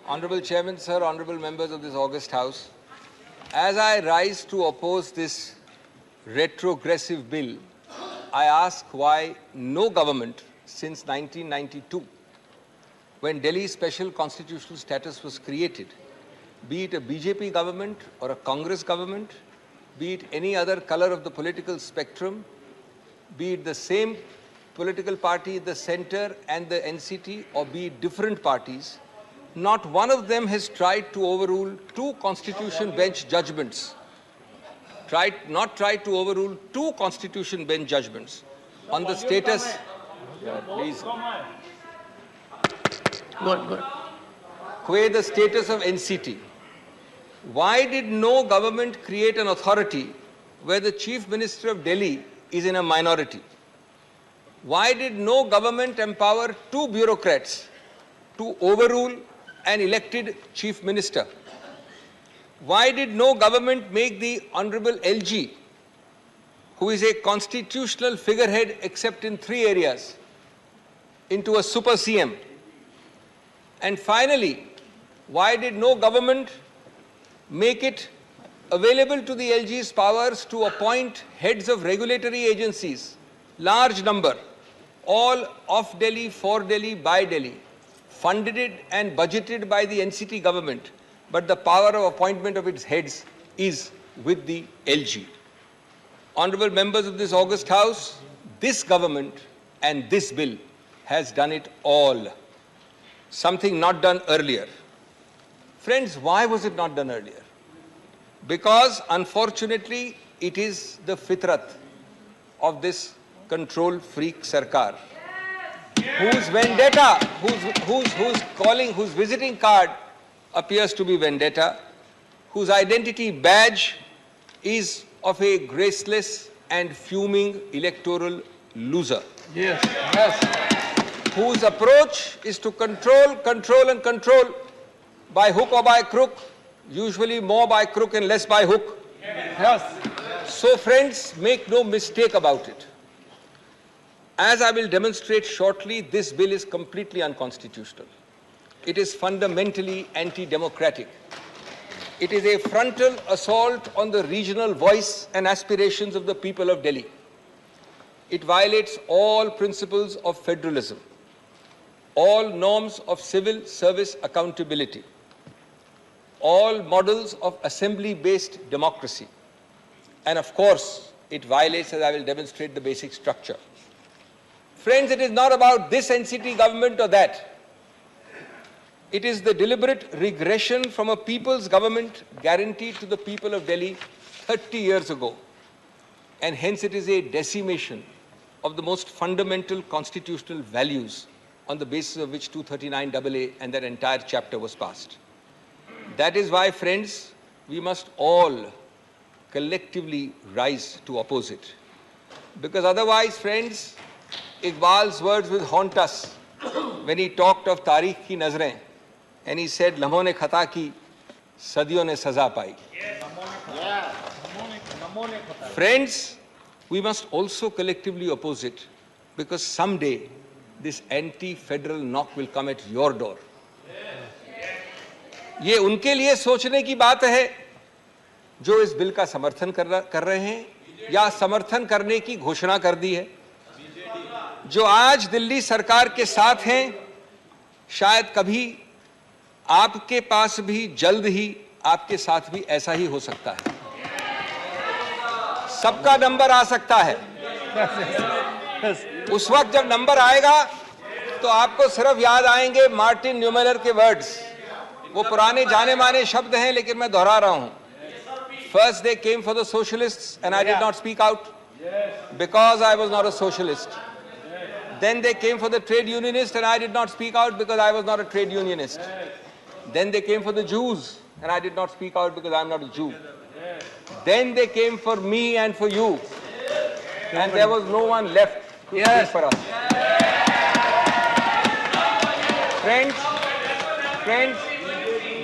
Honorable Chairman, sir, honorable members of this august House, as I rise to oppose this retrogressive bill, I ask why no government since 1992, when Delhi's special constitutional status was created, be it a BJP government or a Congress government, be it any other color of the political spectrum, be it the same political party at the center and the NCT, or be it different parties, not one of them has tried to overrule two constitution bench judgments. Not tried to overrule two constitution bench judgments on the status. Please. Good. The status of NCT. Why did no government create an authority where the Chief Minister of Delhi is in a minority? Why did no government empower two bureaucrats to overrule an elected Chief Minister? Why did no government make the Honorable LG, who is a constitutional figurehead except in three areas, into a super CM? And finally, why did no government make it available to the LG's powers to appoint heads of regulatory agencies, large number, all of Delhi, for Delhi, by Delhi, funded and budgeted by the NCT government, but the power of appointment of its heads is with the LG. Honorable members of this august House, this government and this bill has done it all. Something not done earlier. Friends, why was it not done earlier? Because, unfortunately, it is the fitrat of this control freak Sarkar, whose vendetta, whose visiting card appears to be vendetta, whose identity badge is of a graceless and fuming electoral loser. Yes. Whose approach is to control by hook or by crook, usually more by crook and less by hook. Yes. So friends, make no mistake about it. As I will demonstrate shortly, this bill is completely unconstitutional. It is fundamentally anti-democratic. It is a frontal assault on the regional voice and aspirations of the people of Delhi. It violates all principles of federalism, all norms of civil service accountability, all models of assembly-based democracy, and of course, it violates, as I will demonstrate, the basic structure. Friends, it is not about this NCT government or that. It is the deliberate regression from a people's government guaranteed to the people of Delhi 30 years ago. And hence it is a decimation of the most fundamental constitutional values on the basis of which 239AA and that entire chapter was passed. That is why, friends, we must all collectively rise to oppose it. Because otherwise, friends, Iqbal's words will haunt us when he talked of Tarikh ki nazrein, and he said, "Lamhon ne khata ki, sadiyon ne saza pai." Friends, we must also collectively oppose it, because someday this anti-federal knock will come at your door. ये उनके लिए सोचने की बात है जो इस bill का समर्थन कर रहे हैं या समर्थन करने की घोषणा कर दी है, जो आज दिल्ली सरकार के साथ हैं, शायद कभी आपके पास भी जल्द ही आपके साथ भी ऐसा ही हो सकता है। सबका नंबर आ सकता है। उस वक्त जब नंबर आएगा तो आपको सिर्फ याद आएंगे मार्टिन न्यूमेलर के वर्ड्स। वो पुराने जाने माने शब्द हैं, लेकिन मैं दोहरा रहा हूं। First they came for the socialists and I did not speak out because I was not a socialist. Then they came for the trade unionists and I did not speak out because I was not a trade unionist. Then they came for the Jews and I did not speak out because I am not a Jew. Then they came for me and for you, and there was no one left to speak for us. Friends,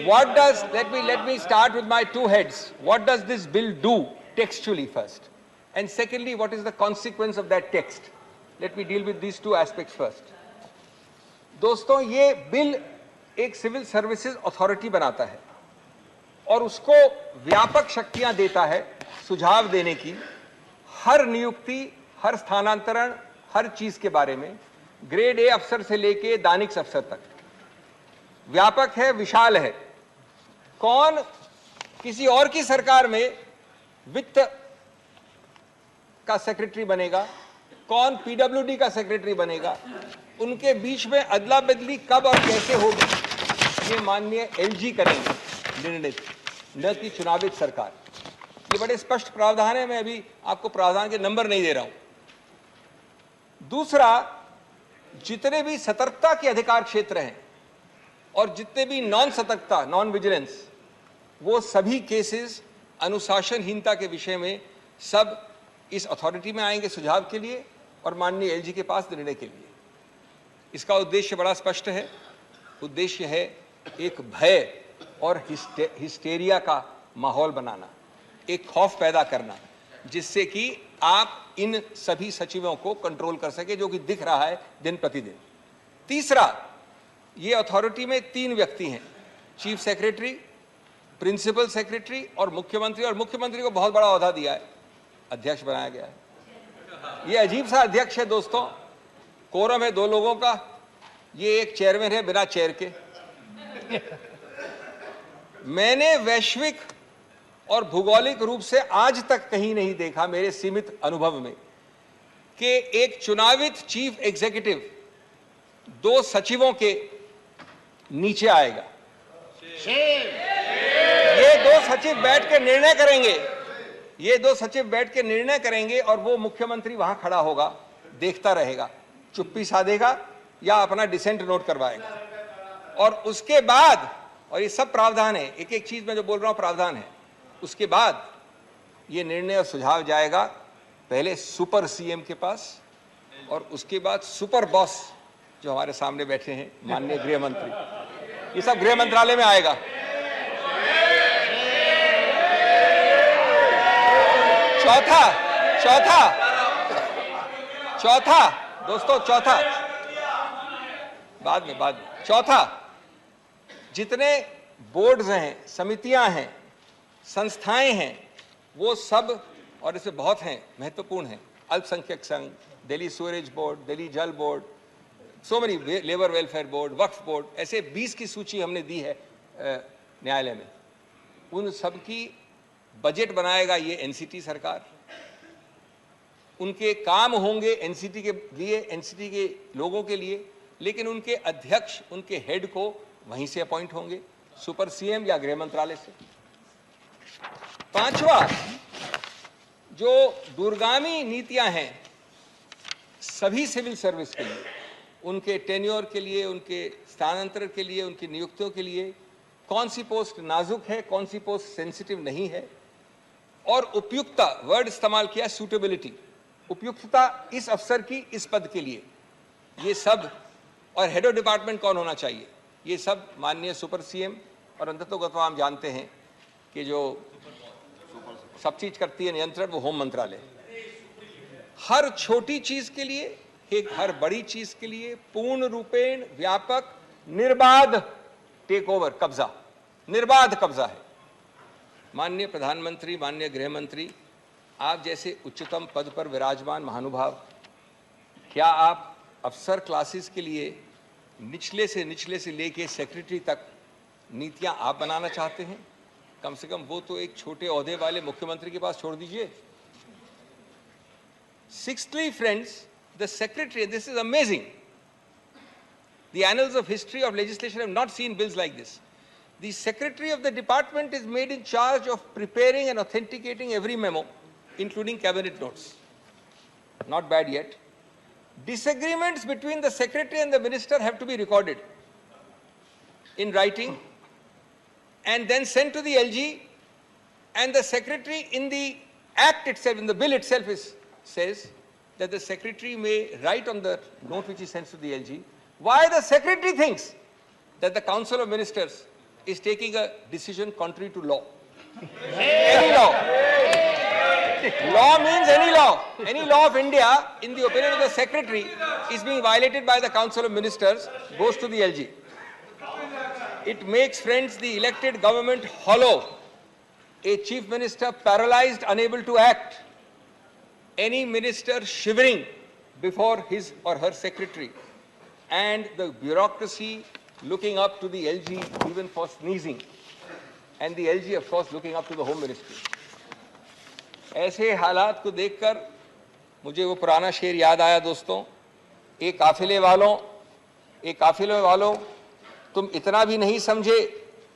what does, let me start with my two heads. What does this bill do textually first? And secondly, what is the consequence of that text? Let me deal with these two aspects first. दोस्तों, ये bill एक civil services authority बनाता है और उसको व्यापक शक्तियां देता है सुझाव देने की, हर नियुक्ति, हर स्थानांतरण, हर चीज के बारे में, ग्रेड ए अफसर से लेके दानिश अफसर तक व्यापक है, विशाल है। कौन किसी और की सरकार में वित्त का सेक्रेटरी बनेगा, कौन पीडब्ल्यूडी का सेक्रेटरी बनेगा, उनके बीच में अदला बदली कब और कैसे होगी, ये माननीय एलजी करेंगे निर्णय, न कि चुनावित सरकार। ये बड़े स्पष्ट प्रावधान है, मैं अभी आपको प्रावधान के नंबर नहीं दे रहा हूं। दूसरा, जितने भी सतर्कता के अधिकार क्षेत्र हैं और जितने भी नॉन सतर्कता, नॉन विजिलेंस, वो सभी केसेस अनुशासनहीनता के विषय में सब इस अथॉरिटी में आएंगे सुझाव के लिए और माननीय एलजी के पास निर्णय के लिए। इसका उद्देश्य बड़ा स्पष्ट है। उद्देश्य है एक भय और हिस्टेरिया का माहौल बनाना, एक खौफ पैदा करना, जिससे कि आप इन सभी सचिवों को कंट्रोल कर सके, जो कि दिख रहा है दिन प्रतिदिन। तीसरा, ये अथॉरिटी में 3 व्यक्ति हैं, चीफ सेक्रेटरी, प्रिंसिपल सेक्रेटरी और मुख्यमंत्री। और मुख्यमंत्री को बहुत बड़ा ओहदा दिया है, अध्यक्ष बनाया गया है। ये अजीब सा अध्यक्ष है दोस्तों। कोरम है 2 लोगों का, ये एक चेयरमैन है बिना चेयर के। मैंने वैश्विक और भौगोलिक रूप से आज तक कहीं नहीं देखा मेरे सीमित अनुभव में कि एक चुनावित चीफ एग्जीक्यूटिव 2 सचिवों के नीचे आएगा। ये 2 सचिव बैठ के निर्णय करेंगे, ये 2 सचिव बैठ के निर्णय करेंगे और वो मुख्यमंत्री वहां खड़ा होगा, देखता रहेगा, चुप्पी साधेगा या अपना डिसेंट नोट करवाएगा। और उसके बाद, और ये सब प्रावधान है, एक एक चीज में जो बोल रहा हूं प्रावधान है, उसके बाद ये निर्णय और सुझाव जाएगा पहले सुपर सीएम के पास और उसके बाद सुपर बॉस जो हमारे सामने बैठे हैं माननीय गृह मंत्री, ये सब गृह मंत्रालय में आएगा। चौथा दोस्तों, बाद में चौथा, जितने बोर्ड्स हैं, समितियां हैं, संस्थाएं हैं, वो सब, और इसमें बहुत हैं, महत्वपूर्ण हैं, अल्पसंख्यक संघ, Delhi सूरेज board, Delhi Jal board, so many, labour welfare board, Waqf board, ऐसे 20 की सूची हमने दी है न्यायालय में। उन सब की बजट बनाएगा ये एनसीटी सरकार। उनके काम होंगे एनसीटी के लिए, एनसीटी के लोगों के लिए, लेकिन उनके अध्यक्ष, उनके हेड को वहीं से अपॉइंट होंगे, सुपर सीएम या गृह मंत्रालय से। 5वां, जो दूरगामी नीतियां हैं सभी सिविल सर्विस के लिए, उनके टेन्योर के लिए, उनके स्थानांतरण के लिए, उनकी नियुक्तियों के लिए, कौन सी पोस्ट नाजुक है, कौन सी पोस्ट सेंसिटिव नहीं है, और उपयुक्तता, वर्ड इस्तेमाल किया सूटेबिलिटी, उपयुक्तता इस अफसर की इस पद के लिए, ये सब, और हेड ऑफ डिपार्टमेंट कौन होना चाहिए, ये सब माननीय सुपर सीएम, और अंततोगत्वा हम जानते हैं कि जो सब चीज करती है नियंत्रण, वो होम मंत्रालय। हर छोटी चीज के लिए, एक हर बड़ी चीज के लिए पूर्ण रूपेण व्यापक निर्बाध टेक ओवर, कब्जा, निर्बाध कब्जा है। माननीय प्रधानमंत्री, माननीय गृह मंत्री, आप जैसे उच्चतम पद पर विराजमान महानुभाव, क्या आप अफसर क्लासेस के लिए निचले से लेके सेक्रेटरी तक नीतियां आप बनाना चाहते हैं? कम से कम वो तो एक छोटे ओहदे वाले मुख्यमंत्री के पास छोड़ दीजिए। Sixthly, friends, the secretary, this is amazing. The annals of history of legislation have not seen bills like this. The secretary of the department is made in charge of preparing and authenticating every memo, including cabinet notes. Not bad yet. Disagreements between the secretary and the minister have to be recorded in writing and then sent to the LG, and the secretary in the act itself, in the bill itself says that the secretary may write on the note which he sends to the LG why the secretary thinks that the Council of Ministers is taking a decision contrary to law. Any law. Law means any law. Any law of India, in the opinion of the secretary, is being violated by the Council of Ministers, goes to the LG. It makes, friends, the elected government hollow, a chief minister paralyzed, unable to act, any minister shivering before his or her secretary, and the bureaucracy looking up to the LG even for sneezing, and the LG, of course, looking up to the Home Ministry. ऐसे हालात को देखकर मुझे वो पुराना शेर याद आया दोस्तों, एक काफिले वालों तुम इतना भी नहीं समझे,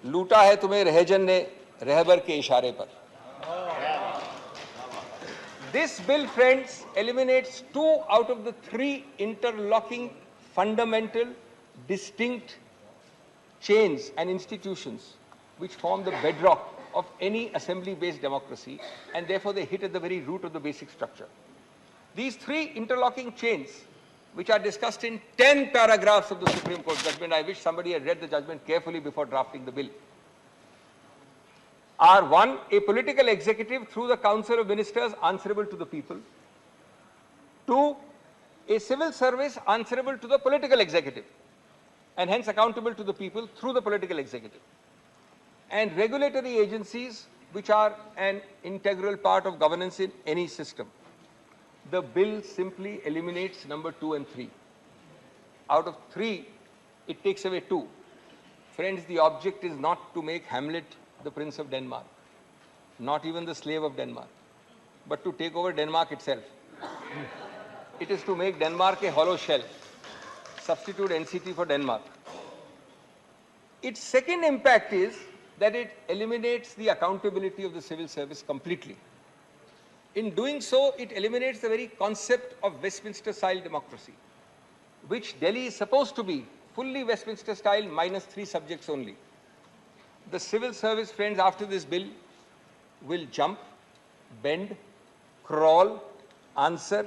लूटा है तुम्हें रहजन ने रहबर के इशारे पर. This bill, friends, eliminates 2 out of the 3 interlocking, fundamental, distinct chains and institutions which form the bedrock of any assembly-based democracy, and therefore they hit at the very root of the basic structure. These 3 interlocking chains, which are discussed in 10 paragraphs of the Supreme Court judgment — I wish somebody had read the judgment carefully before drafting the bill — are: 1, a political executive through the Council of Ministers answerable to the people; 2, a civil service answerable to the political executive and hence accountable to the people through the political executive; and regulatory agencies which are an integral part of governance in any system. The bill simply eliminates number 2 and 3. Out of 3, it takes away 2. Friends, the object is not to make Hamlet the Prince of Denmark, not even the slave of Denmark, but to take over Denmark itself. It is to make Denmark a hollow shell, substitute NCT for Denmark. Its second impact is that it eliminates the accountability of the civil service completely. In doing so, it eliminates the very concept of Westminster-style democracy, which Delhi is supposed to be fully Westminster-style minus 3 subjects only. The civil service, friends, after this bill, will jump, bend, crawl, answer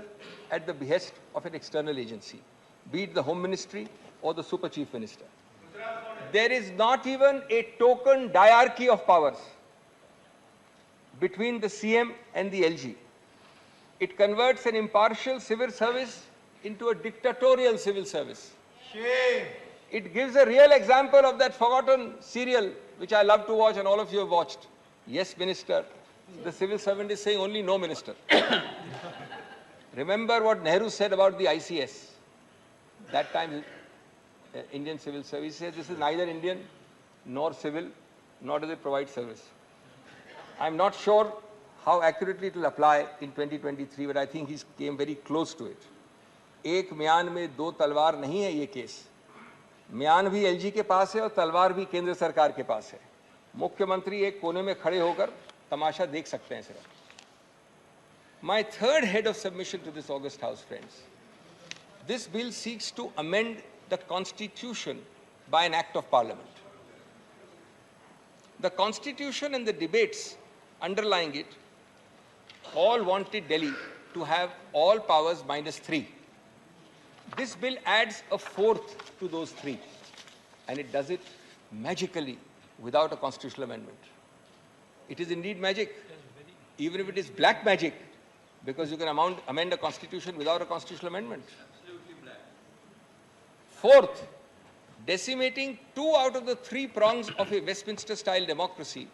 at the behest of an external agency, be it the Home Ministry or the Super Chief Minister. There is not even a token diarchy of powers between the CM and the LG. It converts an impartial civil service into a dictatorial civil service. Shame. It gives a real example of that forgotten serial which I love to watch and all of you have watched. Yes, Minister. The civil servant is saying only no, Minister. Remember what Nehru said about the ICS. That time, Indian Civil Service says this is neither Indian nor civil, nor does it provide service. I'm not sure how accurately it will apply in 2023, but I think he came very close to it. एक म्यान में 2 तलवार नहीं है ये case. म्यान भी LG के पास है और तलवार भी केंद्र सरकार के पास है. मुख्यमंत्री एक कोने में खड़े होकर तमाशा देख सकते हैं सिर्फ. My third head of submission to this august House, friends. This bill seeks to amend the Constitution by an act of Parliament. The Constitution and the debates underlying it all wanted Delhi to have all powers minus 3. This bill adds a 4th to those 3, and it does it magically without a constitutional amendment. It is indeed magic, even if it is black magic, because you can amend a constitution without a constitutional amendment. Absolutely black. 4th, decimating 2 out of the 3 prongs of a Westminster-style democracy,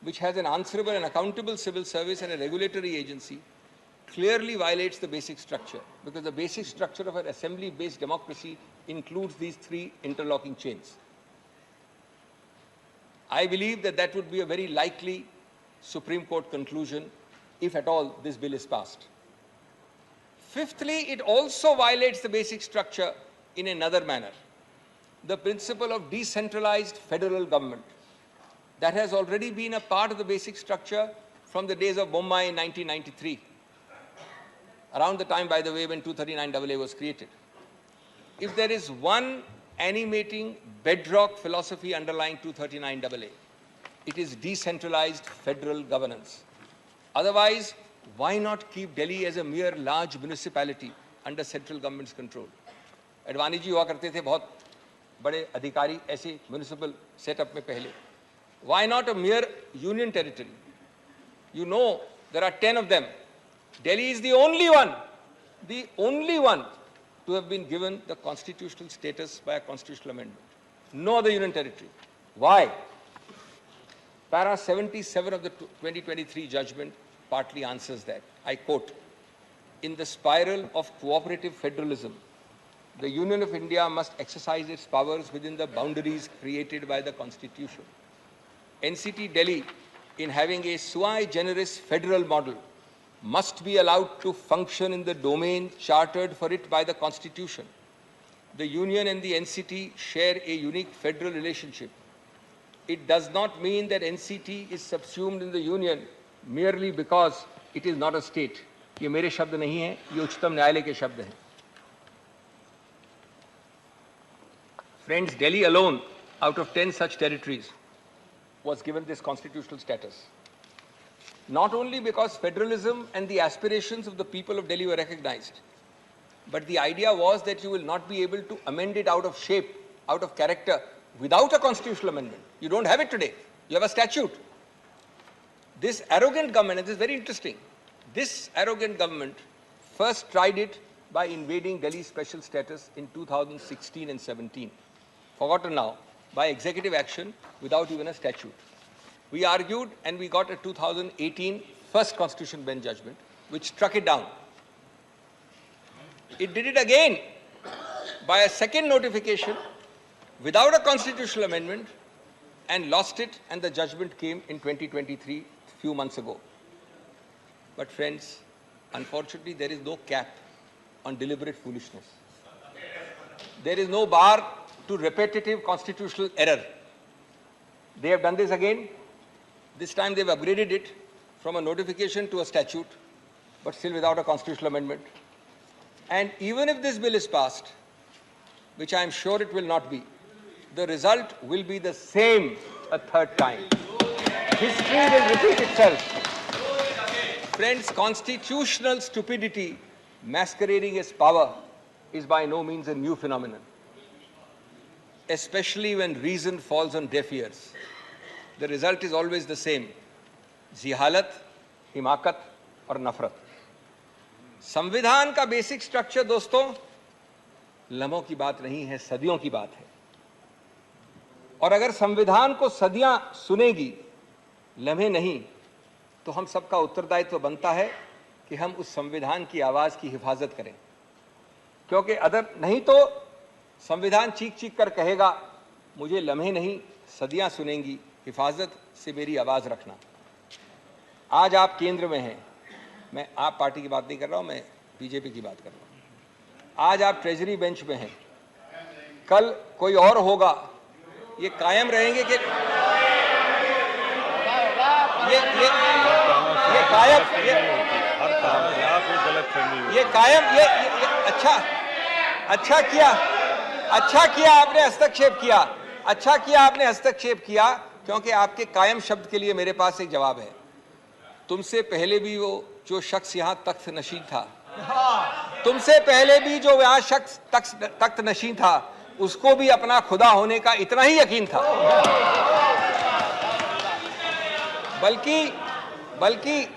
which has an answerable and accountable civil service and a regulatory agency, clearly violates the basic structure, because the basic structure of an assembly-based democracy includes these 3 interlocking chains. I believe that that would be a very likely Supreme Court conclusion if at all this bill is passed. Fifthly, it also violates the basic structure in another manner. The principle of decentralized federal government that has already been a part of the basic structure from the days of Bombay in 1993, around the time, by the way, when 239AA was created. If there is one animating bedrock philosophy underlying 239AA, it is decentralized federal governance. Otherwise, why not keep Delhi as a mere large municipality under central government's control? Advani ji हुआ करते थे बहुत बड़े अधिकारी ऐसे municipal setup में पहले. Why not a mere union territory? You know, there are 10 of them. Delhi is the only one to have been given the constitutional status by a constitutional amendment. No other union territory. Why? Para 77 of the 2023 judgment partly answers that. I quote, "In the spiral of cooperative federalism, the Union of India must exercise its powers within the boundaries created by the Constitution. NCT Delhi, in having a sui generis federal model, must be allowed to function in the domain chartered for it by the Constitution. The Union and the NCT share a unique federal relationship. It does not mean that NCT is subsumed in the Union merely because it is not a state." ये मेरे शब्द नहीं हैं, ये उच्चतम न्यायालय के शब्द हैं. Friends, Delhi alone, out of 10 such territories, was given this constitutional status. Not only because federalism and the aspirations of the people of Delhi were recognized, but the idea was that you will not be able to amend it out of shape, out of character, without a constitutional amendment. You don't have it today. You have a statute. This arrogant government, and this is very interesting, this arrogant government first tried it by invading Delhi's special status in 2016 and 17. Forgotten now, by executive action without even a statute. We argued and we got a 2018 first Constitution Bench judgment which struck it down. It did it again by a second notification without a constitutional amendment and lost it, and the judgment came in 2023, few months ago. But friends, unfortunately there is no cap on deliberate foolishness. There is no bar to repetitive constitutional error. They have done this again. This time they've upgraded it from a notification to a statute, but still without a constitutional amendment. And even if this bill is passed, which I am sure it will not be, the result will be the same a third time. History will repeat itself. Friends, constitutional stupidity masquerading as power is by no means a new phenomenon, especially when reason falls on deaf ears. The result is always the same: जिहालत, हिमाकत और नफरत. संविधान का basic structure दोस्तों लम्हों की बात नहीं है, सदियों की बात है. और अगर संविधान को सदियां सुनेगी, लम्हे नहीं, तो हम सबका उत्तरदायित्व बनता है कि हम उस संविधान की आवाज की हिफाजत करें. क्योंकि अदर नहीं तो संविधान चीख चीख कर कहेगा, मुझे लम्हे नहीं, सदियां सुनेंगी, हिफाजत से मेरी आवाज रखना. आज आप केंद्र में हैं, मैं आप पार्टी की बात नहीं कर रहा हूं, मैं बीजेपी की बात कर रहा हूं. आज आप ट्रेजरी बेंच में हैं, कल कोई और होगा. ये कायम रहेंगे कि ये कायम अच्छा किया आपने हस्तक्षेप किया, क्योंकि आपके कायम शब्द के लिए मेरे पास एक जवाब है. तुमसे पहले भी वो जो शख्स यहाँ तख्त नशीन था, तुमसे पहले भी जो यहाँ शख्स तख्त नशीन था, उसको भी अपना खुदा होने का इतना ही यकीन था. बल्कि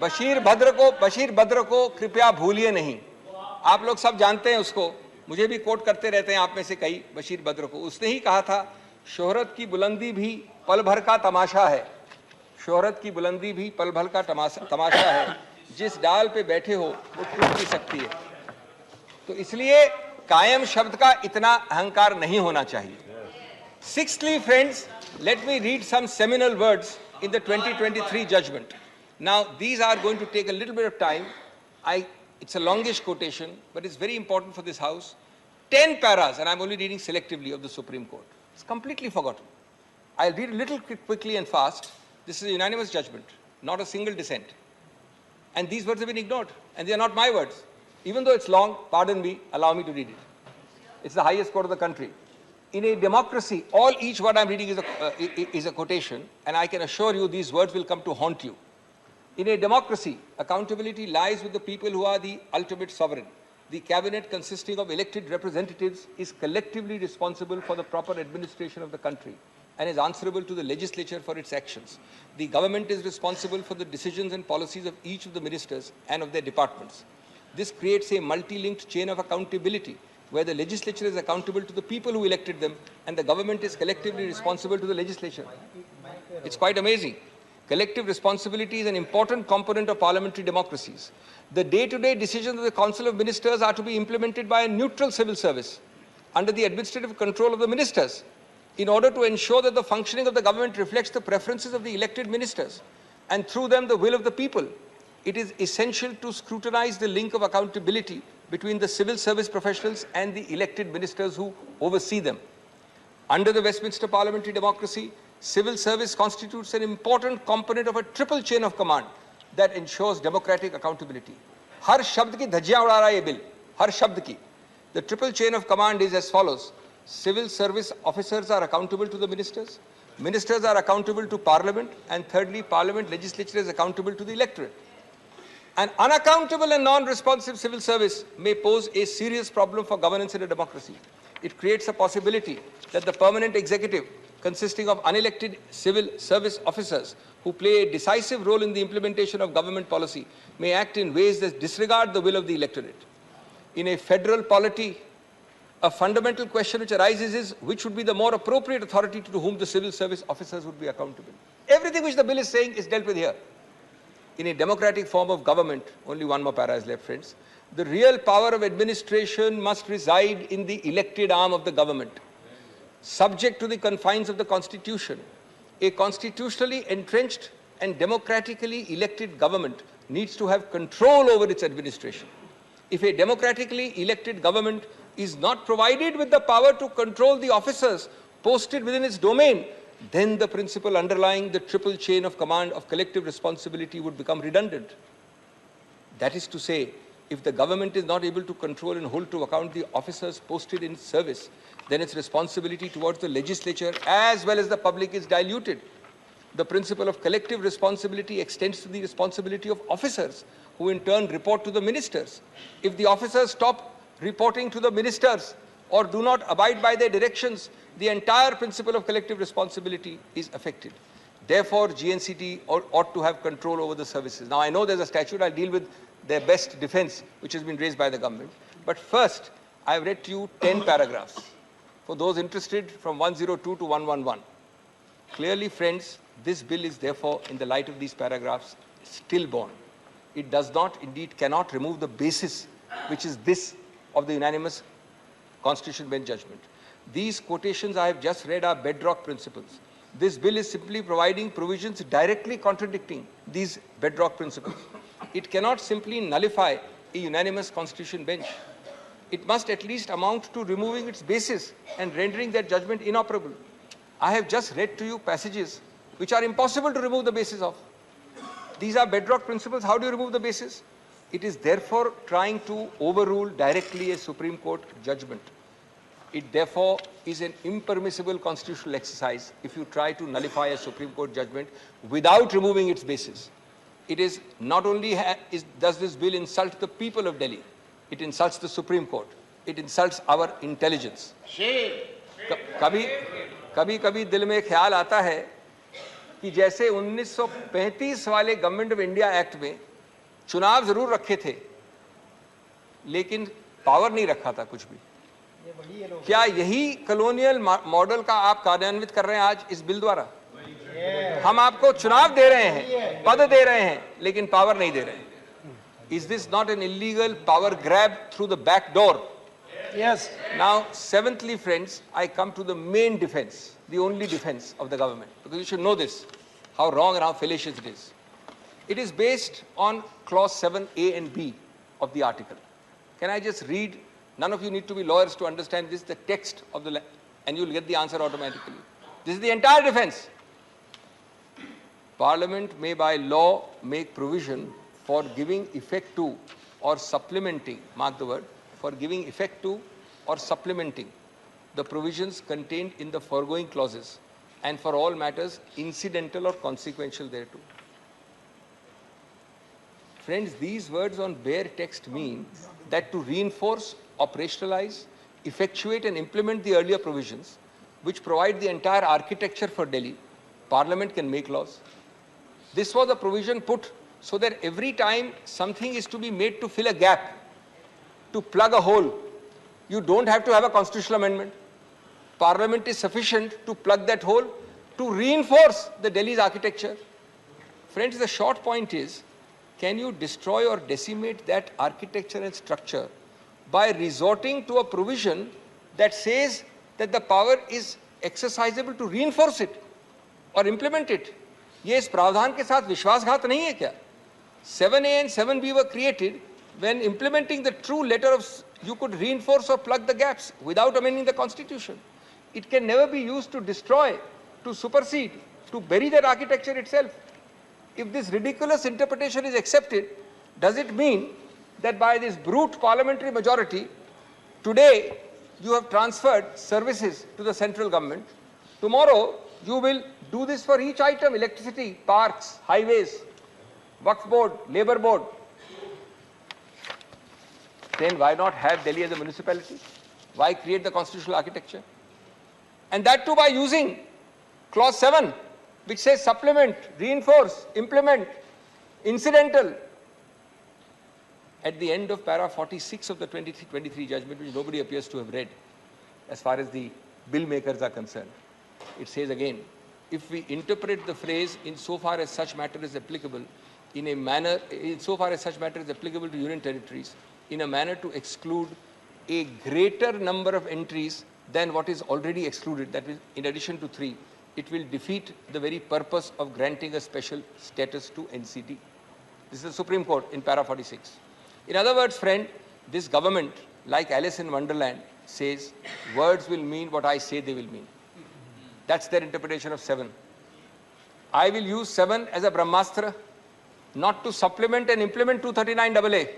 बशीर बद्र को कृपया भूलिए नहीं. आप लोग सब जानते हैं उसको, मुझे भी कोट करते रहते हैं आप में से कई. बशीर बद्र को उसने ही कहा था, शोहरत की बुलंदी भी पल भर का तमाशा है. शोहरत की बुलंदी भी पल भर का तमाशा है. जिस डाल पे बैठे हो वो टूट भी सकती है. तो इसलिए कायम शब्द का इतना अहंकार नहीं होना चाहिए. Sixthly, friends, let me read some seminal words in the 2023 judgment. Now, these are going to take a little bit of time. It's a longish quotation, but it's very important for this House. 10 paras, and I'm only reading selectively, of the Supreme Court. It's completely forgotten. I'll read a little quickly and fast. This is a unanimous judgment, not a single dissent. And these words have been ignored, and they are not my words. Even though it's long, pardon me, allow me to read it. It's the highest court of the country. In a democracy, each word I'm reading is a quotation, and I can assure you these words will come to haunt you. In a democracy, accountability lies with the people who are the ultimate sovereign. The cabinet, consisting of elected representatives, is collectively responsible for the proper administration of the country and is answerable to the legislature for its actions. The government is responsible for the decisions and policies of each of the ministers and of their departments. This creates a multi-linked chain of accountability where the legislature is accountable to the people who elected them and the government is collectively responsible to the legislature. It's quite amazing. Collective responsibility is an important component of parliamentary democracies. The day-to-day decisions of the Council of Ministers are to be implemented by a neutral civil service under the administrative control of the ministers in order to ensure that the functioning of the government reflects the preferences of the elected ministers and through them the will of the people. It is essential to scrutinize the link of accountability between the civil service professionals and the elected ministers who oversee them. Under the Westminster parliamentary democracy, civil service constitutes an important component of a triple chain of command that ensures democratic accountability. हर शब्द की धज्जियां उड़ा रहा है ये bill, हर शब्द की. The triple chain of command is as follows. Civil service officers are accountable to the ministers, ministers are accountable to parliament, and thirdly, parliament legislature is accountable to the electorate. An unaccountable and non-responsive civil service may pose a serious problem for governance in a democracy. It creates a possibility that the permanent executive, consisting of unelected civil service officers who play a decisive role in the implementation of government policy, may act in ways that disregard the will of the electorate. In a federal polity, a fundamental question which arises is which would be the more appropriate authority to whom the civil service officers would be accountable. Everything which the bill is saying is dealt with here. In a democratic form of government, only one more para is left, friends, the real power of administration must reside in the elected arm of the government. Subject to the confines of the Constitution, a constitutionally entrenched and democratically elected government needs to have control over its administration. If a democratically elected government is not provided with the power to control the officers posted within its domain, then the principle underlying the triple chain of command of collective responsibility would become redundant. That is to say, if the government is not able to control and hold to account the officers posted in its service, then its responsibility towards the legislature as well as the public is diluted. The principle of collective responsibility extends to the responsibility of officers, who in turn report to the ministers. If the officers stop reporting to the ministers or do not abide by their directions, the entire principle of collective responsibility is affected. Therefore, GNCT ought to have control over the services. Now, I know there's a statute. I'll deal with their best defense, which has been raised by the government. But first, I've read to you 10 paragraphs. For those interested, from 102 to 111. Clearly, friends, this bill is therefore, in the light of these paragraphs, stillborn. It does not, indeed cannot remove the basis, which is this of the unanimous Constitution Bench judgment. These quotations I have just read are bedrock principles. This bill is simply providing provisions directly contradicting these bedrock principles. It cannot simply nullify a unanimous Constitution Bench. It must at least amount to removing its basis and rendering that judgment inoperable. I have just read to you passages which are impossible to remove the basis of. These are bedrock principles. How do you remove the basis? It is therefore trying to overrule directly a Supreme Court judgment. It therefore is an impermissible constitutional exercise if you try to nullify a Supreme Court judgment without removing its basis. It is not only does this bill insult the people of Delhi, it insults the Supreme Court. It insults our intelligence. कभी दिल में ख्याल आता है कि जैसे 1935 वाले government of India act में चुनाव जरूर रखे थे, लेकिन पावर नहीं रखा था कुछ भी. क्या यही कॉलोनियल मॉडल का आप कार्यान्वित कर रहे हैं आज इस बिल द्वारा? हम आपको चुनाव दे रहे हैं, पद दे रहे हैं, लेकिन पावर नहीं दे रहे हैं. Is this not an illegal power grab through the back door? Yes. Now, seventhly, friends, I come to the main defense, the only defense of the government, because you should know this, how wrong and how fallacious it is. It is based on clause 7A and B of the article. Can I just read? None of you need to be lawyers to understand this, the text of the, and you'll get the answer automatically. This is the entire defense. Parliament may by law make provision for giving effect to or supplementing, mark the word, for giving effect to or supplementing the provisions contained in the foregoing clauses and for all matters incidental or consequential thereto. Friends, these words on bare text mean that to reinforce, operationalize, effectuate and implement the earlier provisions which provide the entire architecture for Delhi, Parliament can make laws. This was a provision put so that every time something is to be made to fill a gap, to plug a hole, You don't have to have a constitutional amendment. Parliament is sufficient to plug that hole, to reinforce the Delhi's architecture. Friends, the short point is, can you destroy or decimate that architecture and structure by resorting to a provision that says that the power is exercisable to reinforce it or implement it? ये इस प्रावधान के साथ विश्वासघात नहीं है क्या? 7A and 7B were created when implementing the true letter of you could reinforce or plug the gaps without amending the constitution. It can never be used to destroy, to supersede, to bury that architecture itself. If this ridiculous interpretation is accepted, does it mean that by this brute parliamentary majority, today you have transferred services to the central government? Tomorrow you will do this for each item: electricity, parks, highways, Waqf board, labor board. Then why not have Delhi as a municipality? Why create the constitutional architecture? And that too by using clause 7, which says supplement, reinforce, implement, incidental. At the end of para 46 of the 23 judgment, which nobody appears to have read, as far as the bill makers are concerned, it says again, if we interpret the phrase insofar as such matter is applicable in a manner, insofar as such matter is applicable to union territories, in a manner to exclude a greater number of entries than what is already excluded, that is, in addition to 3, it will defeat the very purpose of granting a special status to NCT. This is the Supreme Court in para 46. In other words, friend, this government, like Alice in Wonderland, says words will mean what I say they will mean. That's their interpretation of 7. I will use 7 as a Brahmastra, not to supplement and implement 239AA,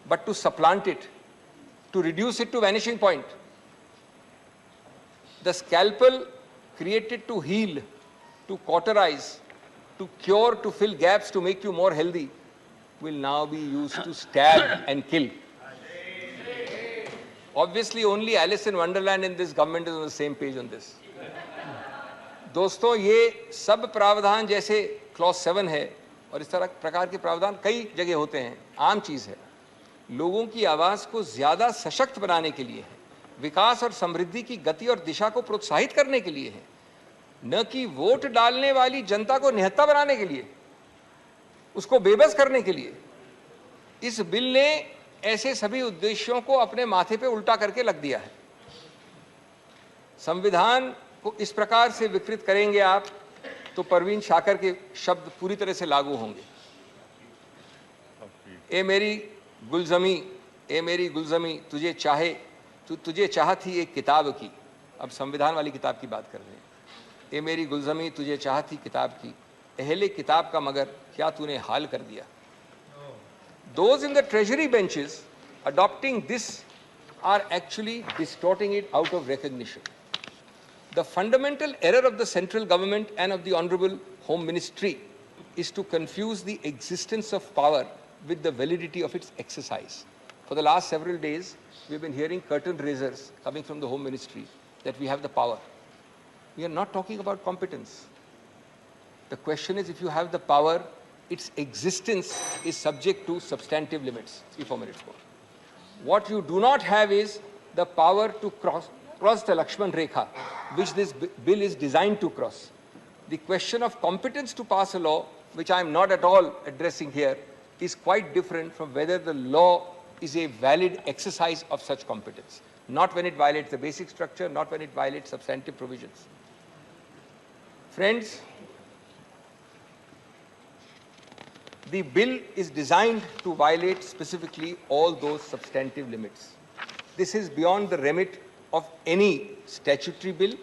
but to supplant it, to reduce it to vanishing point. The scalpel created to heal, to cauterize, to cure, to fill gaps, to make you more healthy, will now be used to stab and kill. Obviously, only Alice in Wonderland in this government is on the same page on this. दोस्तों, ये सब प्रावधान जैसे clause 7 है और इस तरह प्रकार के प्रावधान कई जगह होते हैं, आम चीज़ है, लोगों की आवाज़ को ज़्यादा सशक्त बनाने के लिए है, विकास और समृद्धि की गति और दिशा को प्रोत्साहित करने के लिए है, न कि वोट डालने वाली जनता को निहत्था बनाने के लिए, उसको बेबस करने के लिए। इस बिल ने ऐसे सभी उद्देश्यों को अपने माथे पे उल्टा करके रख दिया है। संविधान को इस प्रकार से विकृत करेंगे आप तो परवीन शाकर के शब्द पूरी तरह से लागू होंगे। ए मेरी गुलजमी तुझे चाह थी एक किताब की। अब संविधान वाली किताब की बात कर रहे हैं। ए मेरी गुलजमी तुझे चाह थी किताब की, अहले किताब का मगर क्या तूने हाल कर दिया। Those in the treasury benches adopting this are actually distorting it out of recognition. The fundamental error of the central government and of the Honorable Home Ministry is to confuse the existence of power with the validity of its exercise. For the last several days, we've been hearing curtain raisers coming from the Home Ministry that we have the power. We are not talking about competence. The question is, if you have the power, its existence is subject to substantive limits. 3-4 minutes more. What you do not have is the power to cross the Lakshman Rekha, which this bill is designed to cross. The question of competence to pass a law, which I am not at all addressing here, is quite different from whether the law is a valid exercise of such competence. Not when it violates the basic structure, not when it violates substantive provisions. Friends, the bill is designed to violate specifically all those substantive limits. This is beyond the remit of any statutory bill.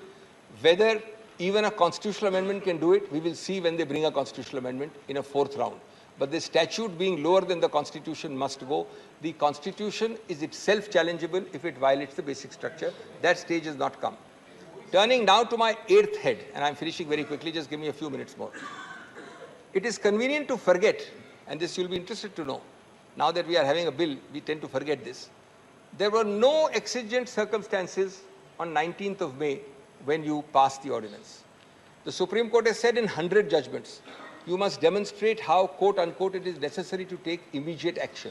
Whether even a constitutional amendment can do it, we will see when they bring a constitutional amendment in a 4th round. But the statute being lower than the Constitution must go. The Constitution is itself challengeable if it violates the basic structure. That stage has not come. Turning now to my 8th head, and I'm finishing very quickly, just give me a few minutes more. It is convenient to forget, and this you'll be interested to know. Now that we are having a bill, we tend to forget this. There were no exigent circumstances on 19th of May when you passed the ordinance. The Supreme Court has said in 100 judgments, you must demonstrate how, quote unquote, it is necessary to take immediate action.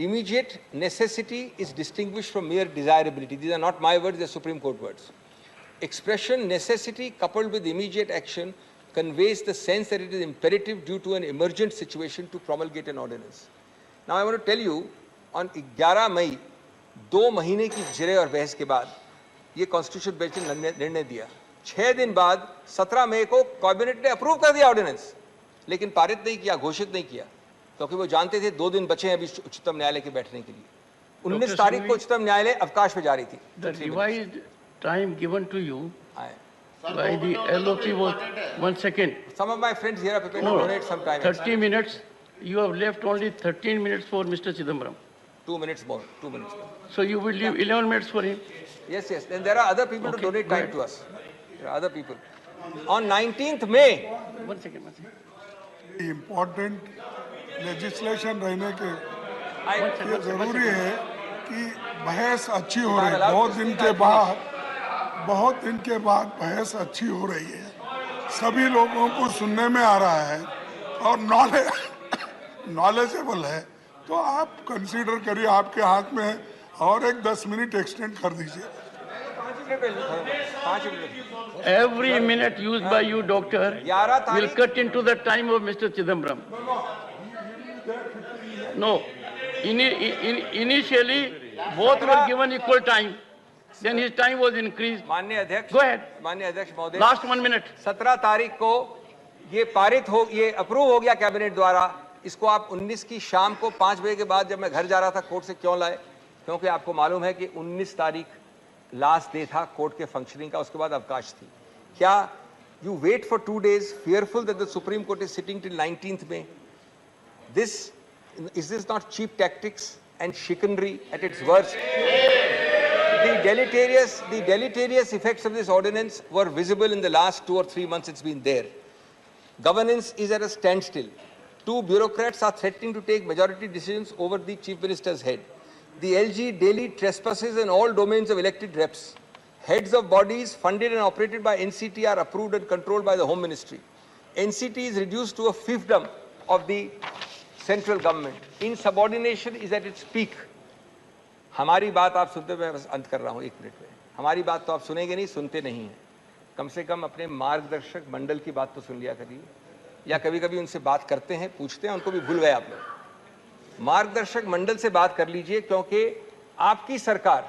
Immediate necessity is distinguished from mere desirability. These are not my words, they are Supreme Court words. Expression necessity coupled with immediate action conveys the sense that it is imperative due to an emergent situation to promulgate an ordinance. Now I want to tell you, on 11 मई 2 महीने की जिरे और बहस के बाद ये constitution bench ने निर्णय दिया। 6 दिन बाद 17 मई को कैबिनेट ने अप्रूव कर दिया ऑर्डिनेंस, लेकिन पारित नहीं किया, घोषित नहीं किया, क्योंकि वो जानते थे 2 दिन बचे हैं अभी उच्चतम न्यायालय के बैठने के लिए। 19 तारीख को उच्चतम न्यायालय अवकाश में जा रही थी। The revised time given to you by the LOP was 1 second. Some of my friends here are prepared to donate some time. 30 minutes. You have left only 13 minutes for Mr. Chidambaram. 2 minutes more. 2 minutes more. So you will leave 11 minutes for him. Yes, yes. Then there are other people to donate time to us. There are other people. On 19th May. 1 second. 1 second. Important legislation रहने के One ये second. जरूरी है कि बहस अच्छी हो रही है। बहुत दिन के बाद बहस अच्छी हो रही है, सभी लोगों को सुनने में आ रहा है और नॉलेजेबल है, तो आप कंसीडर करिए, आपके हाथ में है, और एक 10 मिनट एक्सटेंड कर दीजिए। 5 minute. Every minute used by you, doctor, will cut into the time of Mr. Chidambaram. No. Initially, both were given equal time. Then his time was increased. माननीय अध्यक्ष, Go ahead. माननीय अध्यक्ष महोदय, Last 1 minute. 17 तारीख को ये approve हो गया कैबिनेट द्वारा। इसको आप 19 की शाम को 5 बजे के बाद जब मैं घर जा रहा था कोर्ट से क्यों लाए? क्योंकि आपको मालूम है कि 19 तारीख लास्ट डे था कोर्ट के फंक्शनिंग का, उसके बाद अवकाश थी। क्या you wait for 2 days fearful that the Supreme Court is sitting till 19th May? Is this not cheap tactics and chicanery at its worst? The deleterious effects of this ordinance were visible in the last 2 or 3 months it's been there. Governance is at a standstill. 2 bureaucrats are threatening to take majority decisions over the Chief Minister's head. The LG daily trespasses in all domains of elected reps. Heads of bodies funded and operated by NCT are approved and controlled by the Home Ministry. NCT is reduced to a fiefdom of the central government. Insubordination is at its peak. हमारी बात आप सुनते, मैं बस अंत कर रहा हूँ 1 मिनट में। हमारी बात तो आप सुनेंगे नहीं, सुनते नहीं हैं। कम से कम अपने मार्गदर्शक मंडल की बात तो सुन लिया करिए, या कभी कभी उनसे बात करते हैं, पूछते हैं, उनको भी भूल गए आप लोग। मार्गदर्शक मंडल से बात कर लीजिए, क्योंकि आपकी सरकार,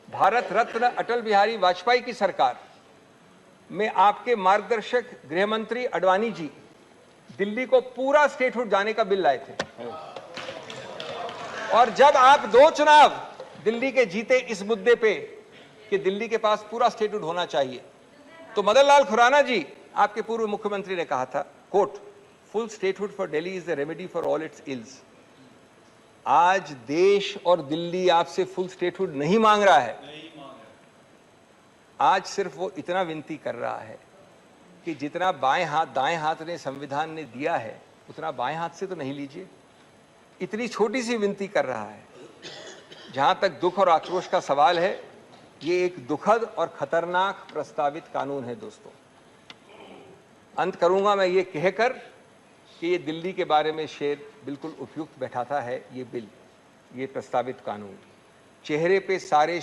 भारत रत्न अटल बिहारी वाजपेयी की सरकार में आपके मार्गदर्शक गृह मंत्री अडवाणी जी दिल्ली को पूरा स्टेटहुड जाने का बिल लाए थे, और जब आप 2 चुनाव दिल्ली के जीते इस मुद्दे पे कि दिल्ली के पास पूरा स्टेटहुड होना चाहिए, तो मदन लाल खुराना जी आपके पूर्व मुख्यमंत्री ने कहा था, quote, full statehood for Delhi is the remedy for all its ills. आज देश और दिल्ली आपसे फुल स्टेटहुड नहीं मांग रहा है, आज सिर्फ वो इतना विनती कर रहा है कि जितना दाएं हाथ ने संविधान ने दिया है उतना बाएं हाथ से तो नहीं लीजिए। इतनी छोटी सी विनती कर रहा है। जहां तक दुख और आक्रोश का सवाल है, ये एक दुखद और खतरनाक प्रस्तावित कानून है दोस्तों। अंत करूंगा मैं ये कहकर कि ये दिल्ली के बारे में शेर बिल्कुल उपयुक्त बैठाता है ये बिल, ये प्रस्तावित कानून। चेहरे पे सारे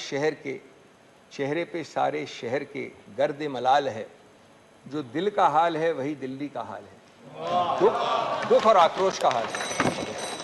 शहर के गर्द मलाल है, जो दिल का हाल है वही दिल्ली का हाल है, दुख और आक्रोश का हाल है।